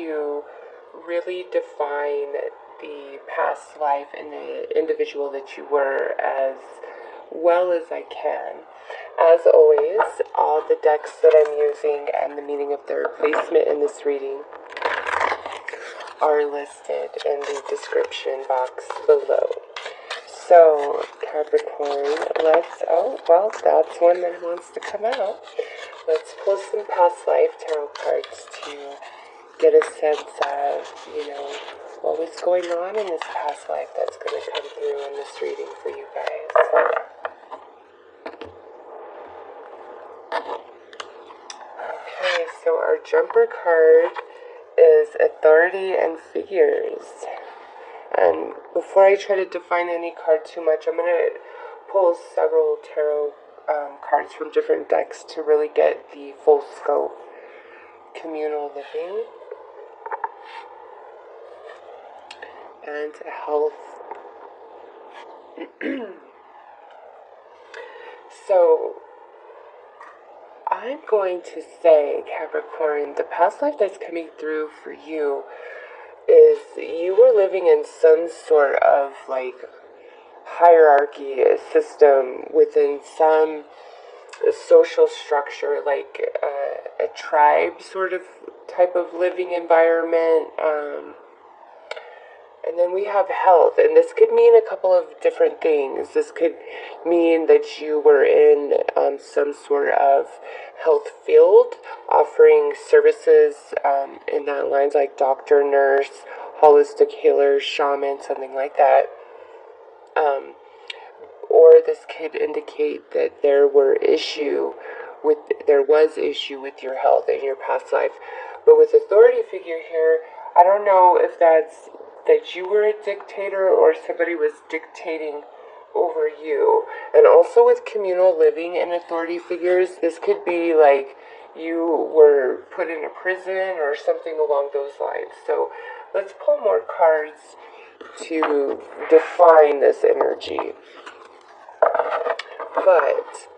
to really define the past life and the individual that you were as well as I can. As always, all the decks that I'm using and the meaning of their placement in this reading are listed in the description box below. So, Capricorn, that's one that wants to come out. Let's pull some past life tarot cards to get a sense of, what was going on in this past life that's going to come through in this reading for you guys. Okay, so our jumper card is Authority and Figures. And before I try to define any card too much, I'm going to pull several tarot cards from different decks to really get the full scope. Communal living and health. So I'm going to say, Capricorn, the past life that's coming through for you is you were living in some sort of hierarchy, a system within some social structure, like a tribe sort of type of living environment. And then we have health, and this could mean a couple of different things. This could mean that you were in some sort of health field, offering services in that lines like doctor, nurse, holistic healer, shaman, something like that. Or this could indicate that there was issue with your health in your past life. But with authority figure here, I don't know if that's that you were a dictator or somebody was dictating over you. And also with communal living and authority figures, this could be like you were put in a prison or something along those lines. So let's pull more cards to define this energy. But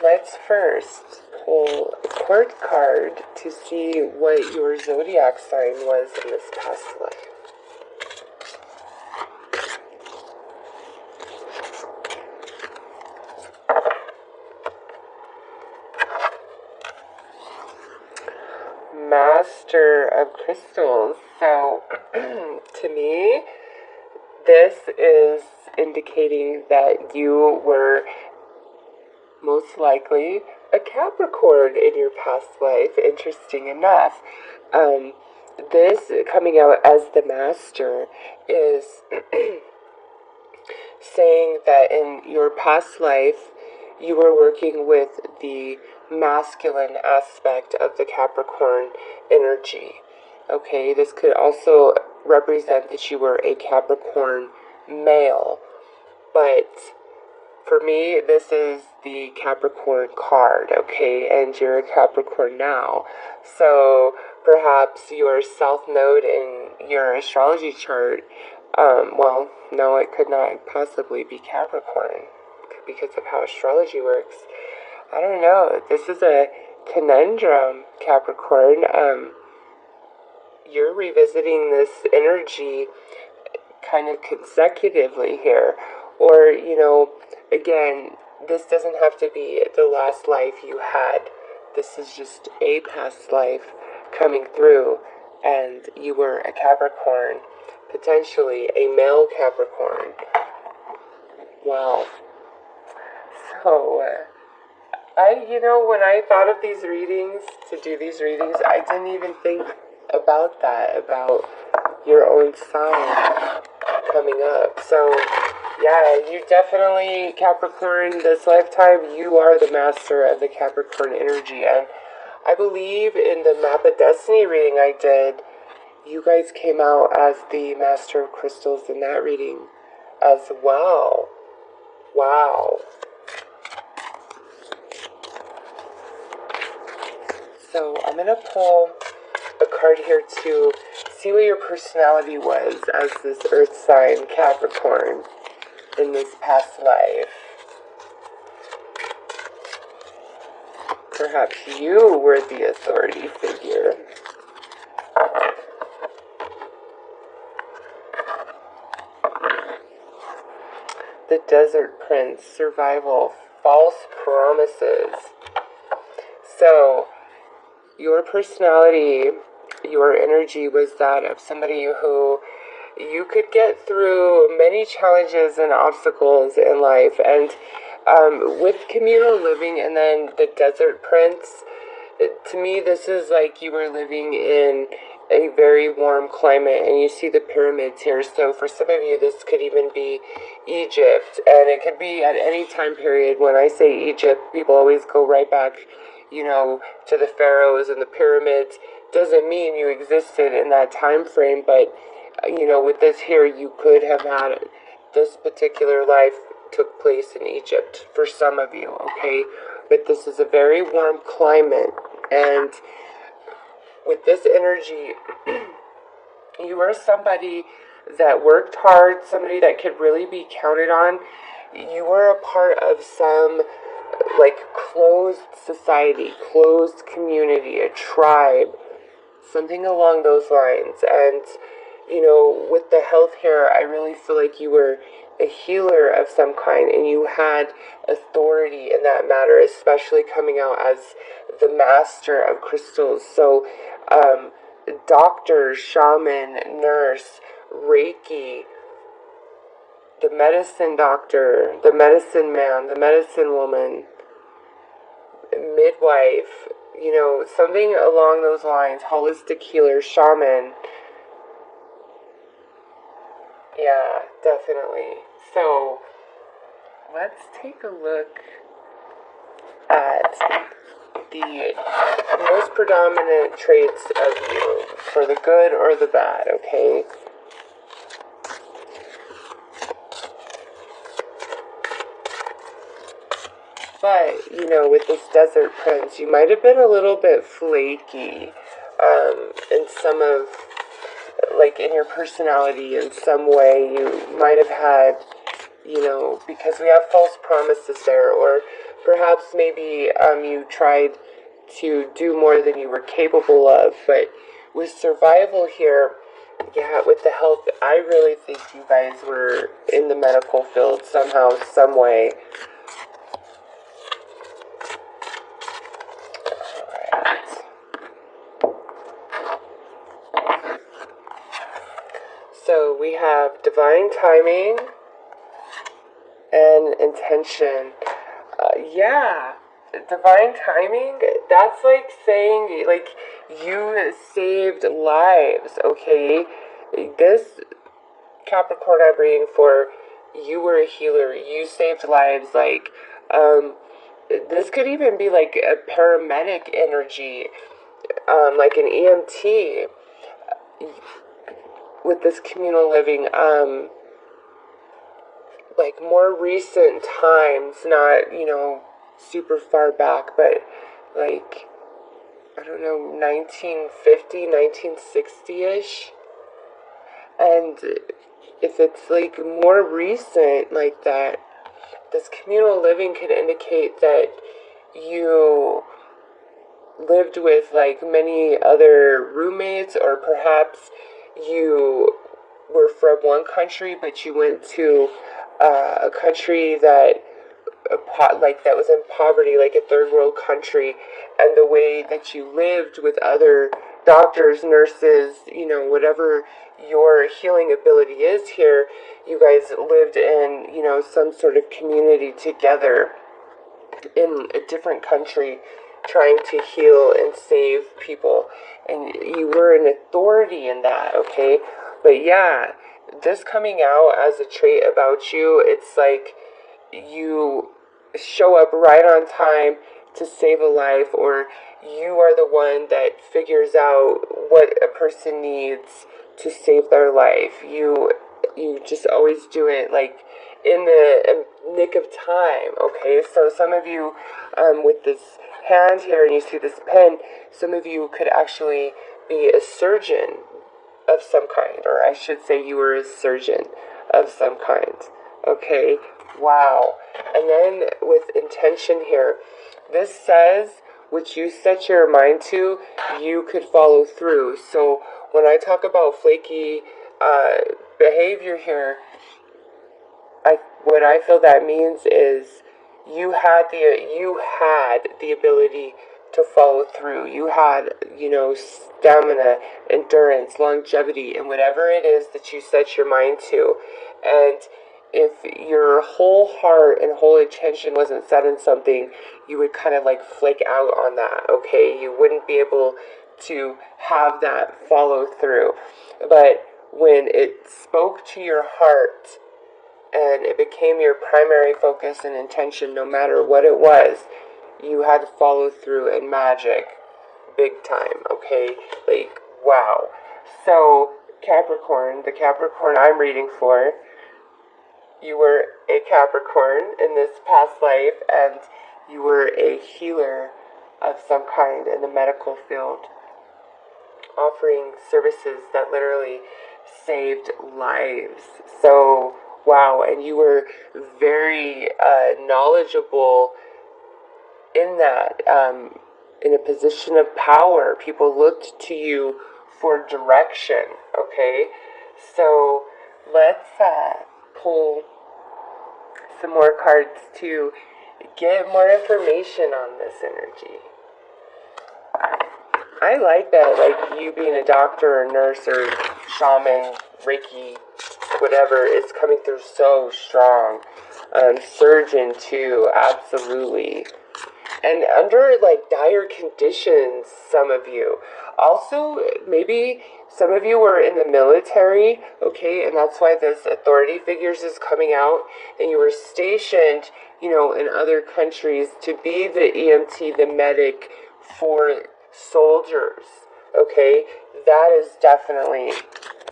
let's first pull a court card to see what your zodiac sign was in this past life. Master of Crystals. So, to me, this is indicating that you were most likely a Capricorn in your past life. Interesting enough. This coming out as the Master is saying that in your past life you were working with the masculine aspect of the Capricorn energy. Okay, this could also represent that you were a Capricorn male, but for me, this is the Capricorn card, okay, and you're a Capricorn now. So perhaps your South Node in your astrology chart, no, it could not possibly be Capricorn because of how astrology works. I don't know. This is a conundrum, Capricorn. You're revisiting this energy kind of consecutively here. Or, again, this doesn't have to be the last life you had. This is just a past life coming through, and you were a Capricorn, potentially a male Capricorn. Wow. So, when I thought of these readings, I didn't even think about that, about your own sign coming up. So, yeah, you definitely, Capricorn, this lifetime, you are the master of the Capricorn energy. And I believe in the Map of Destiny reading I did, you guys came out as the Master of Crystals in that reading as well. Wow. So I'm going to pull a card here to see what your personality was as this Earth sign Capricorn in this past life. Perhaps you were the authority figure. the Desert Prince, survival, false promises. So, your personality, your energy was that of somebody who you could get through many challenges and obstacles in life. And with communal living and then the Desert Prince, to me, this is like you were living in a very warm climate, and you see the pyramids here. So for some of you, this could even be Egypt, and it could be at any time period. When I say Egypt, people always go right back, to the pharaohs and the pyramids. Doesn't mean you existed in that time frame, but with this here, you could have had this particular life took place in Egypt for some of you, okay? But this is a very warm climate, and with this energy, you are somebody that worked hard, somebody that could really be counted on. You were a part of some closed society, closed community, a tribe, something along those lines. And with the health here, I really feel like you were a healer of some kind, and you had authority in that matter, especially coming out as the master of crystals. So, doctor, shaman, nurse, Reiki, the medicine doctor, the medicine man, the medicine woman, midwife, something along those lines, holistic healer, shaman. Yeah, definitely. So, let's take a look at the most predominant traits of you, for the good or the bad, okay? But, with this Desert Prince, you might have been a little bit flaky in some of, in your personality in some way. You might have had, because we have false promises there, or perhaps maybe you tried to do more than you were capable of. But with survival here, yeah, with the health, I really think you guys were in the medical field somehow, some way. So we have divine timing and intention. Divine timing, that's like saying, you saved lives, okay? This Capricorn I'm reading for, you were a healer, you saved lives, this could even be like a paramedic energy, like an EMT, with this communal living, more recent times, not, super far back, but I don't know, 1950, 1960-ish. And if it's more recent like that, this communal living could indicate that you lived with many other roommates, or perhaps you were from one country but you went to a country that that was in poverty, like a third world country, and the way that you lived with other doctors, nurses, whatever your healing ability is here, you guys lived in, some sort of community together in a different country, trying to heal and save people, and you were an authority in that, okay? But yeah, this coming out as a trait about you, it's like you show up right on time to save a life, or you are the one that figures out what a person needs to save their life. You just always do it in the nick of time, okay? So some of you, with this hand here, and you see this pen, some of you could actually be a surgeon of some kind, or I should say you were a surgeon of some kind, okay? Wow. And then with intention here, this says what you set your mind to, you could follow through. So when I talk about flaky behavior here, what I feel that means is you had the ability to follow through. You had, stamina, endurance, longevity, and whatever it is that you set your mind to. And if your whole heart and whole attention wasn't set on something, you would kind of like flake out on that, okay? You wouldn't be able to have that follow through. But when it spoke to your heart and it became your primary focus and intention, no matter what it was, you had to follow through in magic, big time, okay? Like, wow. So, Capricorn, the Capricorn I'm reading for, you were a Capricorn in this past life, and you were a healer of some kind in the medical field, offering services that literally saved lives. So, wow, and you were very knowledgeable in that, in a position of power. People looked to you for direction, okay? So, let's pull some more cards to get more information on this energy. I like that, like you being a doctor or nurse or shaman, Reiki, whatever, is coming through so strong. Surgeon too, absolutely. And under like dire conditions, some of you. Also, maybe some of you were in the military, okay, and that's why this authority figures is coming out, and you were stationed, in other countries to be the EMT, the medic for soldiers, okay? That is definitely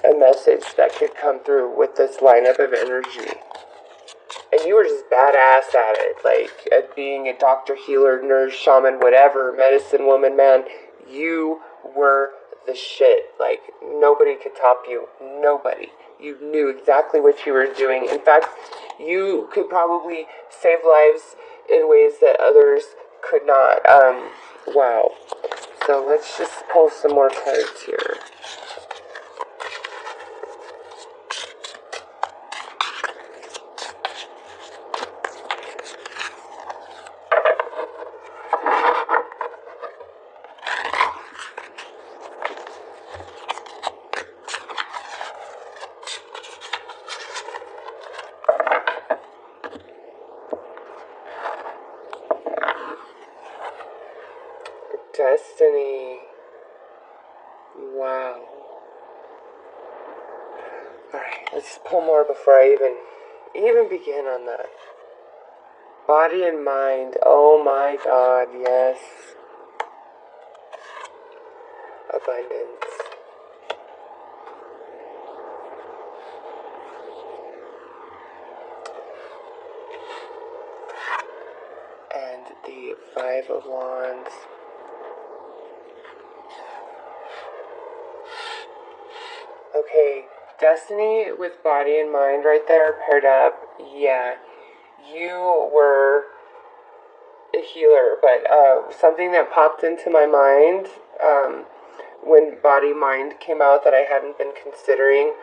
a message that could come through with this lineup of energy. And you were just badass at it, like at being a doctor, healer, nurse, shaman, whatever, medicine woman, man. You were the shit. Like, nobody could top you. Nobody. You knew exactly what you were doing. In fact, you could probably save lives in ways that others could not. Wow. So let's just pull some more cards here. Destiny. Wow. Alright, let's pull more before I even begin on that. Body and mind. Oh my God, yes. Abundance. And the Five of Wands. Okay, Destiny with body and mind right there paired up. Yeah, you were a healer, but something that popped into my mind when body mind came out that I hadn't been considering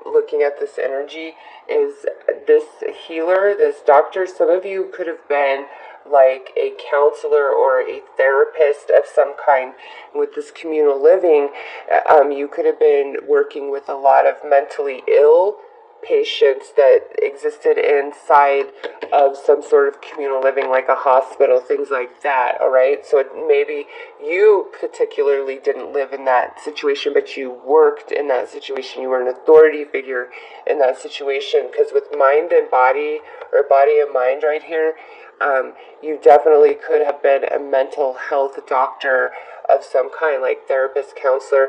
looking at this energy is this healer, this doctor. Some of you could have been like a counselor or a therapist of some kind with this communal living. You could have been working with a lot of mentally ill patients that existed inside of some sort of communal living, like a hospital, things like that, all right? So maybe you particularly didn't live in that situation, but you worked in that situation. You were an authority figure in that situation, because with mind and body, or body and mind right here, you definitely could have been a mental health doctor of some kind, like therapist, counselor.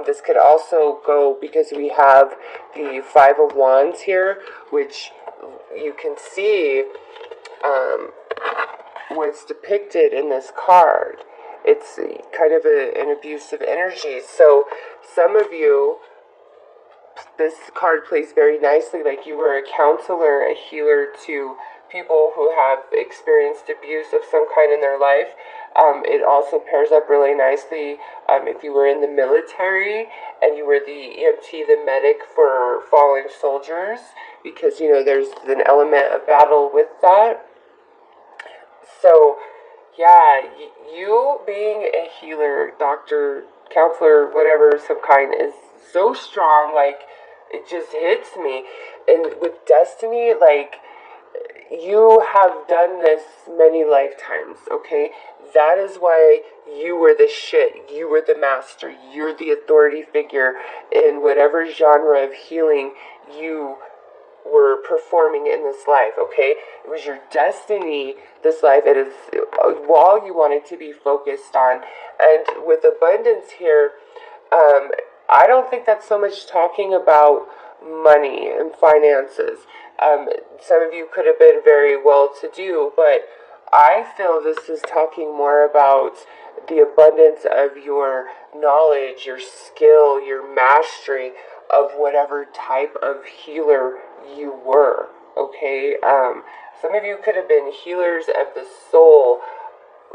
This could also go, because we have the Five of Wands here, which you can see what's depicted in this card. It's kind of an abusive energy. So some of you, this card plays very nicely, like you were a counselor, a healer to people who have experienced abuse of some kind in their life. It also pairs up really nicely if you were in the military and you were the EMT, the medic for fallen soldiers, because, there's an element of battle with that. So, yeah, you being a healer, doctor, counselor, whatever, some kind, is so strong, like, it just hits me. And with destiny, like, you have done this many lifetimes, okay? That is why you were the shit. You were the master. You're the authority figure in whatever genre of healing you were performing in this life, okay? It was your destiny, this life. It is all you wanted to be focused on. And with abundance here, I don't think that's so much talking about money and finances. Some of you could have been very well-to-do, but I feel this is talking more about the abundance of your knowledge, your skill, your mastery of whatever type of healer you were, okay? Some of you could have been healers of the soul,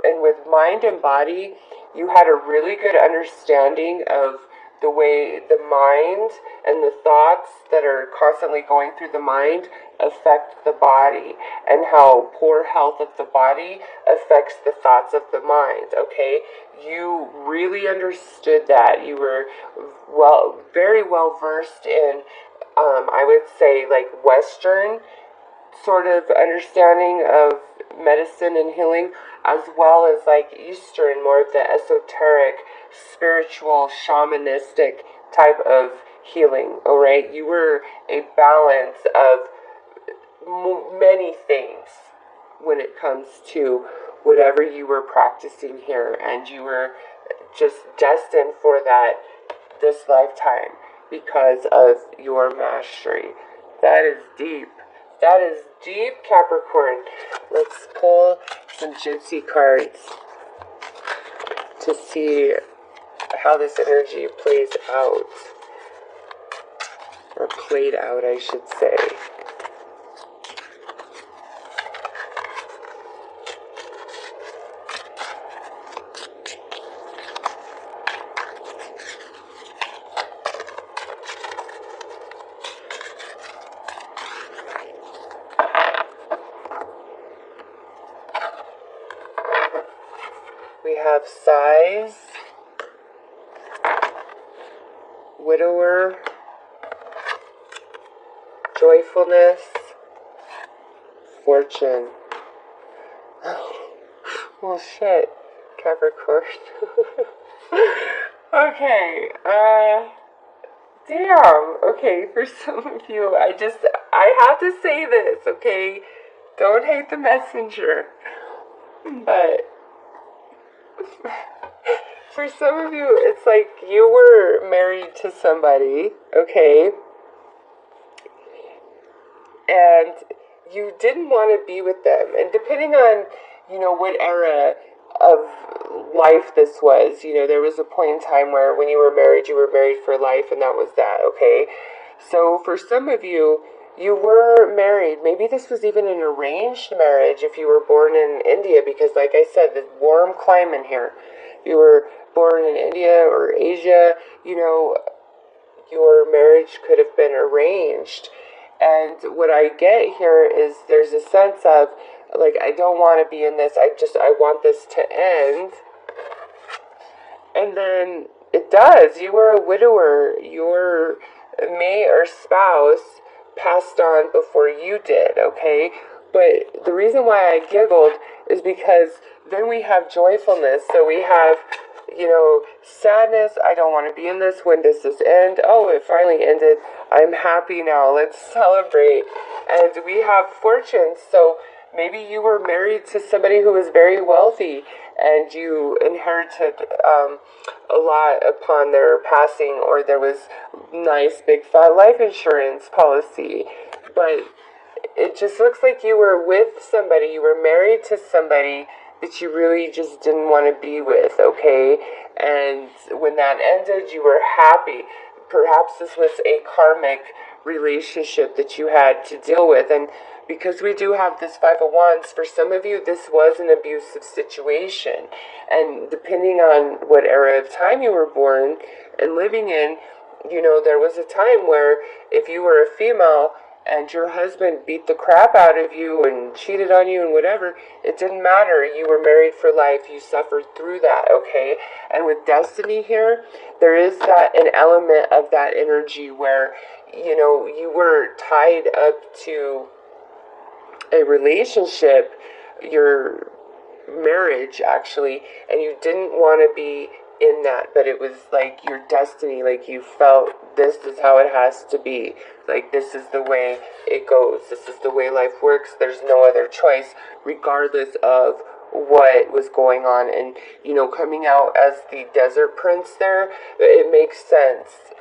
and with mind and body, you had a really good understanding of the way the mind and the thoughts that are constantly going through the mind affect the body, and how poor health of the body affects the thoughts of the mind, okay? You really understood that. You were very well versed in, I would say, like, Western sort of understanding of medicine and healing, as well as like Eastern, more of the esoteric, spiritual, shamanistic type of healing, all right? You were a balance of many things when it comes to whatever you were practicing here, and you were just destined for that this lifetime because of your mastery. That is deep. That is deep, Capricorn. Let's pull some Gypsy cards to see how this energy plays out. Or played out, I should say. We have size, widower, joyfulness, fortune. Well, shit, Capricorn. Okay, damn. Okay, for some of you, I have to say this, okay? Don't hate the messenger. But for some of you, it's like you were married to somebody, okay? And you didn't want to be with them. And depending on, what era of life this was, there was a point in time where when you were married for life, and that was that, okay? So for some of you, you were married. Maybe this was even an arranged marriage if you were born in India, because like I said, the warm climate here. If you were born in India or Asia, your marriage could have been arranged. And what I get here is there's a sense of, like, I don't want to be in this. I want this to end. And then it does. You were a widower. Your mate or spouse passed on before you did, okay? But the reason why I giggled is because then we have joyfulness. So we have, sadness. I don't want to be in this. When does this end? Oh, it finally ended. I'm happy now. Let's celebrate. And we have fortune. So maybe you were married to somebody who was very wealthy, and you inherited a lot upon their passing, or there was nice big fat life insurance policy. But it just looks like you were with somebody, you were married to somebody that you really just didn't want to be with, okay? And when that ended, you were happy. Perhaps this was a karmic relationship that you had to deal with. And because we do have this Five of Wands, for some of you, this was an abusive situation. And depending on what era of time you were born and living in, there was a time where if you were a female and your husband beat the crap out of you and cheated on you and whatever, it didn't matter. You were married for life. You suffered through that, okay? And with destiny here, there is an element of that energy where, you were tied up to a relationship, your marriage actually, and you didn't want to be in that, but it was like your destiny, like you felt this is how it has to be, like this is the way it goes, this is the way life works, there's no other choice, regardless of what was going on. And coming out as the desert prince there, it makes sense.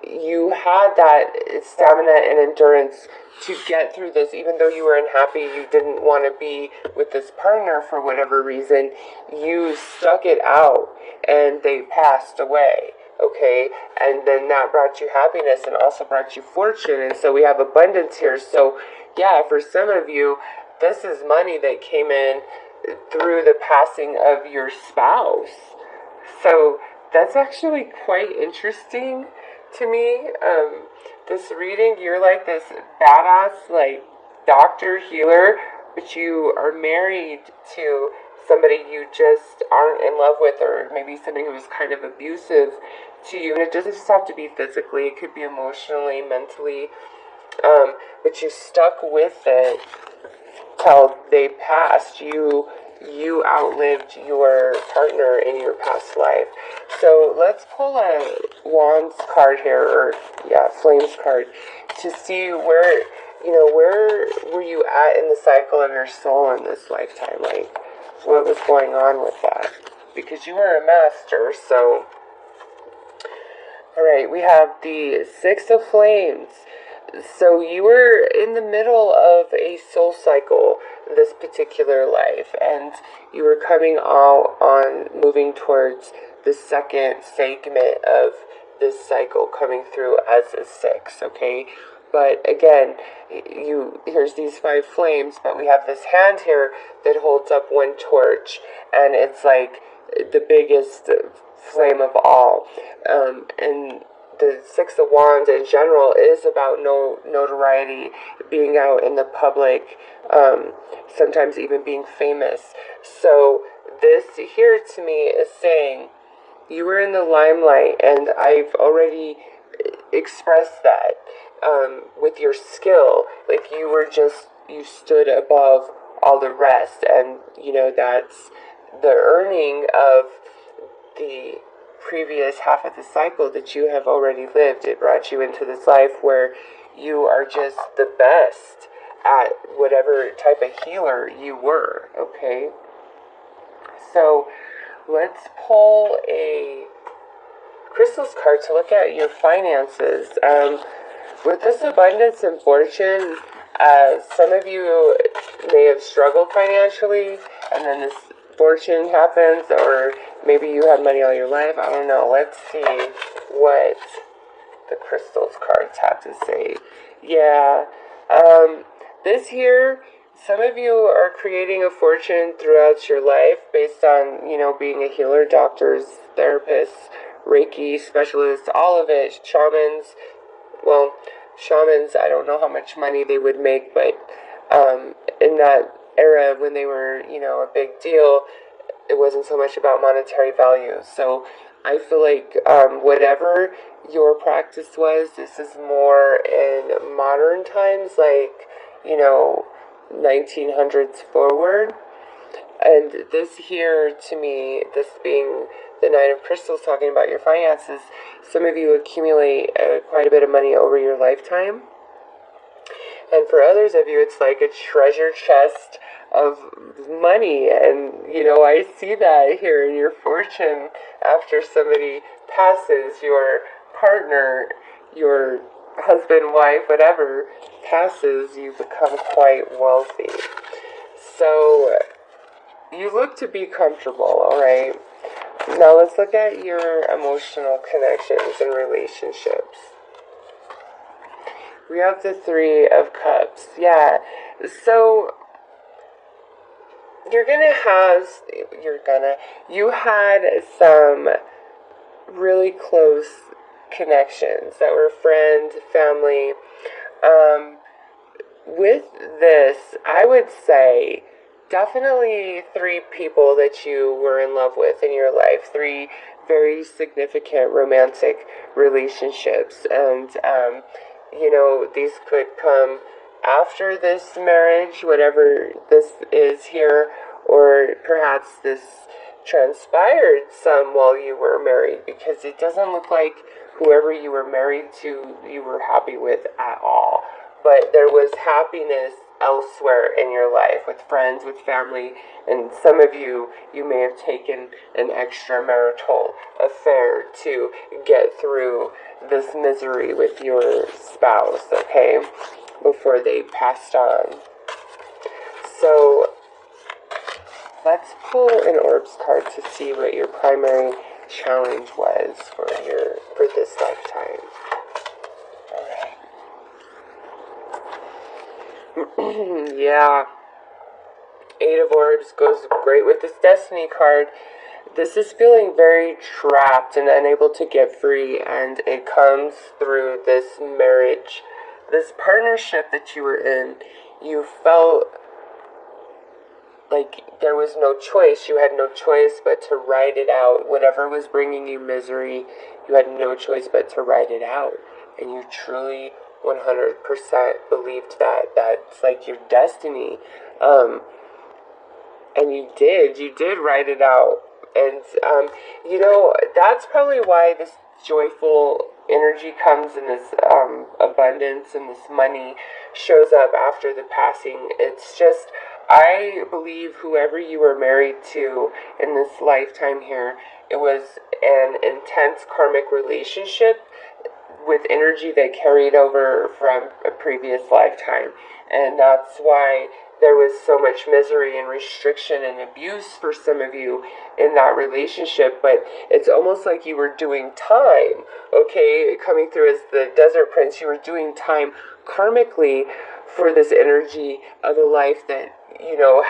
You had that stamina and endurance to get through this, even though you were unhappy, you didn't want to be with this partner for whatever reason, you stuck it out and they passed away, okay? And then that brought you happiness and also brought you fortune, and so we have abundance here. So yeah, for some of you, this is money that came in through the passing of your spouse. So that's actually quite interesting to me. This reading, you're like this badass, like, doctor, healer, but you are married to somebody you just aren't in love with, or maybe somebody who's kind of abusive to you. And it doesn't just have to be physically, it could be emotionally, mentally, but you stuck with it till they passed. You outlived your partner in your past life. So let's pull a Wands card here, or Flames card, to see where were you at in the cycle of your soul in this lifetime, like what was going on with that, because you were a master. So alright, we have the Six of Flames. So you were in the middle of a soul cycle this particular life, and you were coming out on moving towards the second segment of this cycle, coming through as a six, okay? But again, here's these five flames, but we have this hand here that holds up one torch, and it's like the biggest flame of all. And the Six of Wands in general is about notoriety, being out in the public, sometimes even being famous. So this here to me is saying you were in the limelight, and I've already expressed that with your skill. Like you stood above all the rest, and that's the earning of the previous half of the cycle that you have already lived. It brought you into this life where you are just the best at whatever type of healer you were, okay? So let's pull a crystals card to look at your finances. With this abundance and fortune, some of you may have struggled financially, and then this fortune happens, or maybe you had money all your life. I don't know. Let's see what the crystals cards have to say. Yeah. This here, some of you are creating a fortune throughout your life based on, being a healer, doctors, therapists, Reiki specialists, all of it, shamans. Well, shamans, I don't know how much money they would make, but in that era when they were, a big deal, it wasn't so much about monetary value. So I feel like whatever your practice was, this is more in modern times, like, 1900s forward. And this here, to me, this being the Nine of Crystals, talking about your finances, some of you accumulate quite a bit of money over your lifetime. And for others of you, it's like a treasure chest of money. And, I see that here in your fortune. After somebody passes, your partner, your husband, wife, whatever, passes, you become quite wealthy. So you look to be comfortable, alright? Now let's look at your emotional connections and relationships. We have the Three of Cups. Yeah. So you had some really close connections that were friends, family. With this, I would say definitely three people that you were in love with in your life, three very significant romantic relationships. And, these could come after this marriage, whatever this is here, or perhaps this transpired some while you were married, because it doesn't look like whoever you were married to you were happy with at all. But there was happiness elsewhere in your life, with friends, with family, and some of you may have taken an extramarital affair to get through this misery with your spouse, okay, before they passed on. So let's pull an Orbs card to see what your primary challenge was for this lifetime. Alright. Yeah. Eight of Orbs goes great with this Destiny card. This is feeling very trapped and unable to get free, and it comes through this marriage, this partnership that you were in. You felt like there was no choice. You had no choice but to ride it out. Whatever was bringing you misery, you had no choice but to ride it out. And you truly 100% believed that. That's like your destiny. And you did write it out. And, that's probably why this joyful energy comes, and this abundance and this money shows up after the passing. It's just, I believe whoever you were married to in this lifetime here, it was an intense karmic relationship with energy that carried over from a previous lifetime. And that's why there was so much misery and restriction and abuse for some of you in that relationship. But it's almost like you were doing time, okay? Coming through as the Desert Prince, you were doing time karmically for this energy of a life that,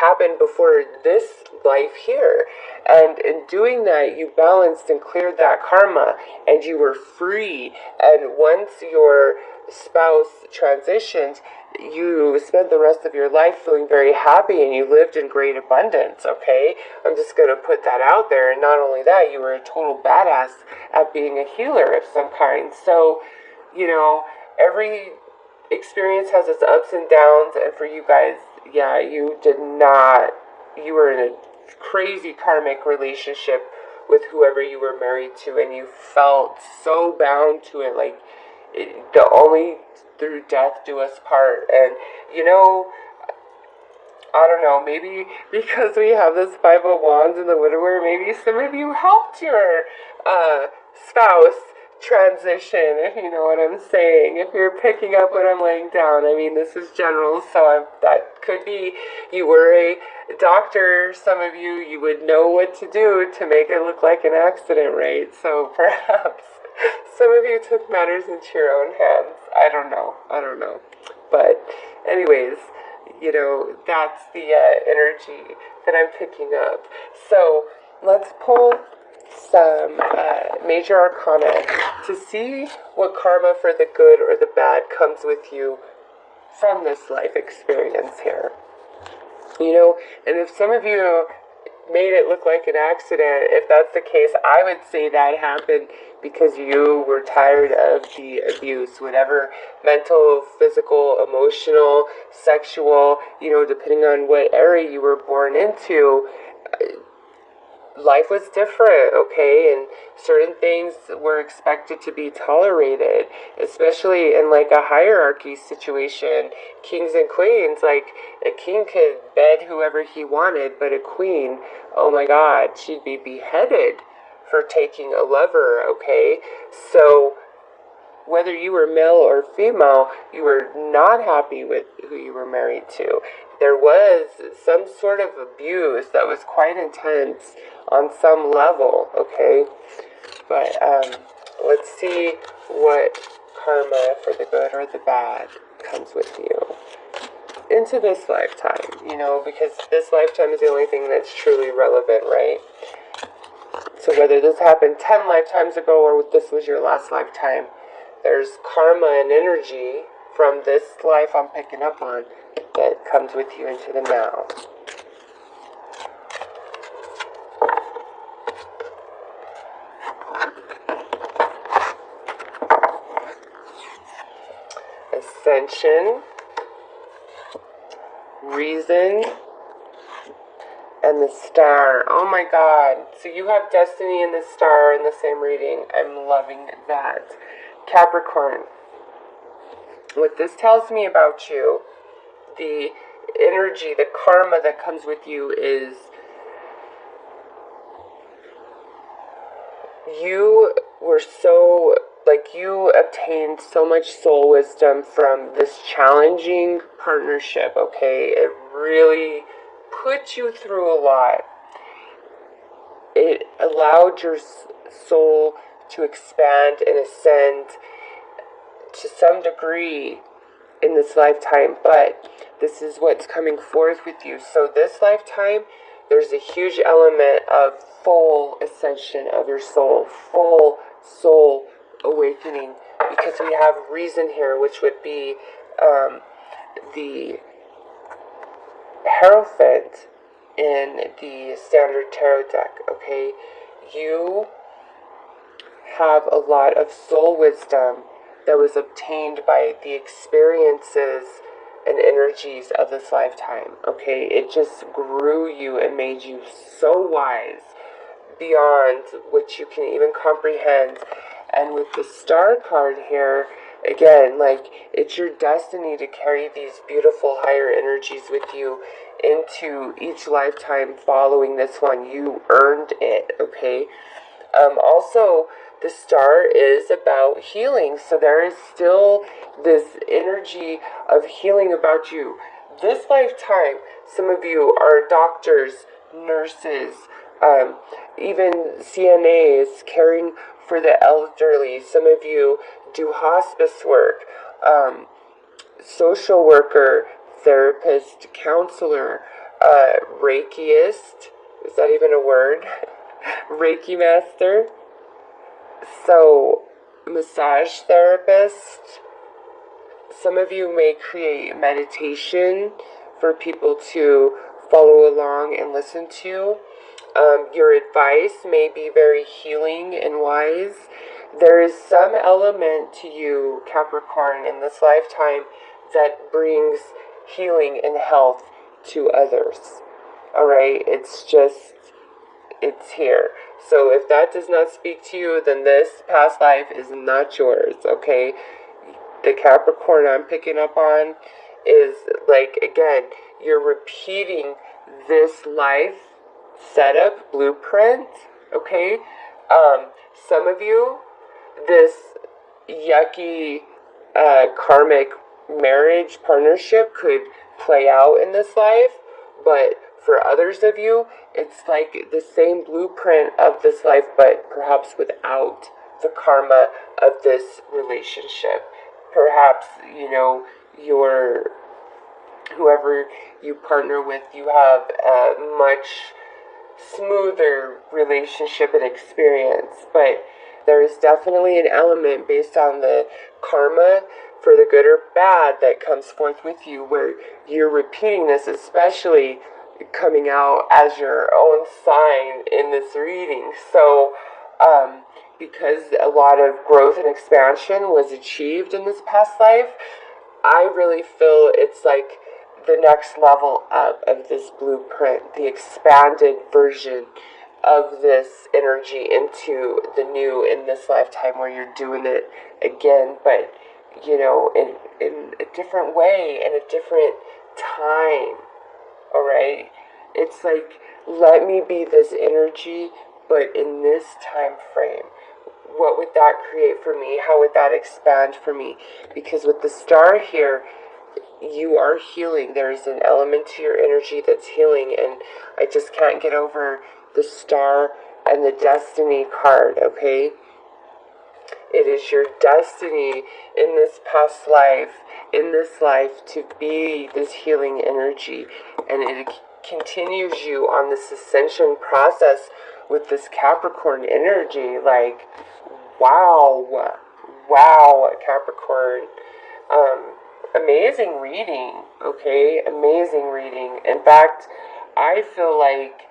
happened before this life here. And in doing that, you balanced and cleared that karma, and you were free. And once your spouse transitioned, you spent the rest of your life feeling very happy, and you lived in great abundance, okay? I'm just going to put that out there. And not only that, you were a total badass at being a healer of some kind. So, every experience has its ups and downs, and for you guys, yeah, you were in a crazy karmic relationship with whoever you were married to, and you felt so bound to it, like, the only through death do us part. And, I don't know, maybe because we have this Five of Wands in the widower, maybe some of you helped your spouse transition, if you know what I'm saying. If you're picking up what I'm laying down, I mean, this is general, so that could be you were a doctor. Some of you would know what to do to make it look like an accident, right? So perhaps some of you took matters into your own hands. I don't know. But anyways, that's the energy that I'm picking up. So let's pull some major arcana to see what karma for the good or the bad comes with you from this life experience here. And if some of you made it look like an accident, if that's the case, I would say that happened because you were tired of the abuse, whatever mental, physical, emotional, sexual, depending on what era you were born into. Life was different, okay, and certain things were expected to be tolerated, especially in like a hierarchy situation. Kings and queens, like a king could bed whoever he wanted, but a queen, oh my god, she'd be beheaded for taking a lover, okay? So whether you were male or female, you were not happy with who you were married to. There was some sort of abuse that was quite intense on some level, okay? But let's see what karma for the good or the bad comes with you into this lifetime, because this lifetime is the only thing that's truly relevant, right? So whether this happened 10 lifetimes ago or this was your last lifetime, there's karma and energy from this life I'm picking up on that comes with you into the now. Ascension, reason, and the star. Oh my God. So you have destiny and the star in the same reading. I'm loving that. Capricorn. What this tells me about you, the energy, the karma that comes with you is you were so, you obtained so much soul wisdom from this challenging partnership, okay? It really put you through a lot. It allowed your soul to expand and ascend to some degree in this lifetime, but this is what's coming forth with you. So this lifetime, there's a huge element of full ascension of your soul, full soul awakening, because we have reason here, which would be the Hierophant in the standard tarot deck, okay? You have a lot of soul wisdom that was obtained by the experiences and energies of this lifetime, okay? It just grew you and made you so wise beyond what you can even comprehend. And with the star card here, again, it's your destiny to carry these beautiful higher energies with you into each lifetime following this one. You earned it, okay? Also, the star is about healing, so there is still this energy of healing about you. This lifetime, some of you are doctors, nurses, even CNAs, caring for the elderly. Some of you do hospice work, social worker, therapist, counselor, Reikiist. Is that even a word? Reiki master. So, massage therapist. Some of you may create meditation for people to follow along and listen to. Your advice may be very healing and wise. There is some element to you, Capricorn, in this lifetime that brings healing and health to others. Alright, it's here. So if that does not speak to you, then this past life is not yours, okay? The Capricorn I'm picking up on is again, you're repeating this life setup, blueprint, okay? Some of you, this yucky karmic marriage partnership could play out in this life, but for others of you, it's like the same blueprint of this life, but perhaps without the karma of this relationship. Perhaps, whoever you partner with, you have a much smoother relationship and experience, but there is definitely an element based on the karma for the good or bad that comes forth with you, where you're repeating this, especially coming out as your own sign in this reading. So because a lot of growth and expansion was achieved in this past life, I really feel it's like the next level up of this blueprint, the expanded version of this energy into the new in this lifetime, where you're doing it again, but in a different way, in a different time. Alright? It's like, let me be this energy, but in this time frame. What would that create for me? How would that expand for me? Because with the star here, you are healing. There is an element to your energy that's healing, and I just can't get over the star and the destiny card, okay? It is your destiny in this past life, in this life, to be this healing energy. And it continues you on this ascension process with this Capricorn energy. Like, wow, wow, Capricorn. Amazing reading, okay? Amazing reading. In fact, I feel like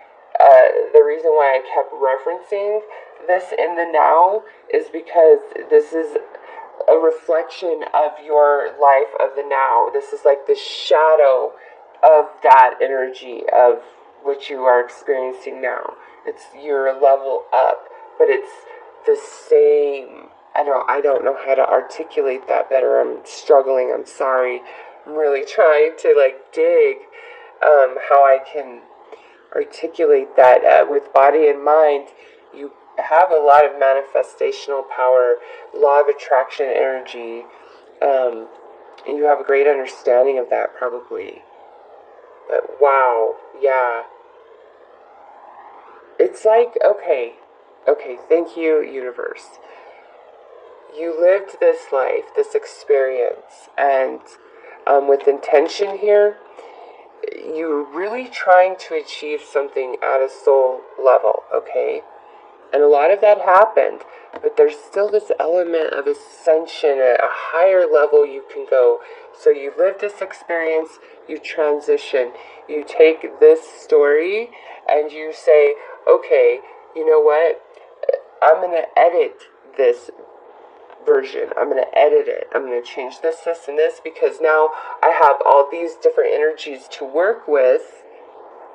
the reason why I kept referencing this in the now is because this is a reflection of your life of the now. This is like the shadow of that energy of what you are experiencing now. It's your level up, but it's the same. I don't know how to articulate that better. I'm struggling. I'm sorry. I'm really trying to like dig how I can articulate that with body and mind. You have a lot of manifestational power, law of attraction energy, and you have a great understanding of that probably. But wow, yeah. It's like, okay, thank you, universe. You lived this life, this experience, and with intention here, you're really trying to achieve something at a soul level, okay? And a lot of that happened, but there's still this element of ascension, a higher level you can go. So you live this experience, you transition, you take this story, and you say, okay, you know what? I'm going to edit this version. I'm going to edit it. I'm going to change this, and this, because now I have all these different energies to work with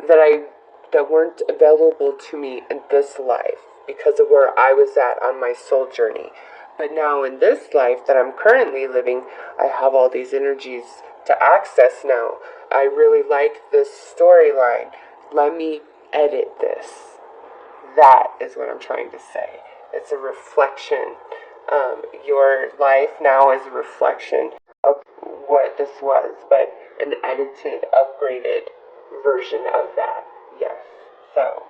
that weren't available to me in this life because of where I was at on my soul journey. But now in this life that I'm currently living, I have all these energies to access now. I really like this storyline. Let me edit this. That is what I'm trying to say. It's a reflection. Your life now is a reflection of what this was, but an edited, upgraded version of that. Yes. So,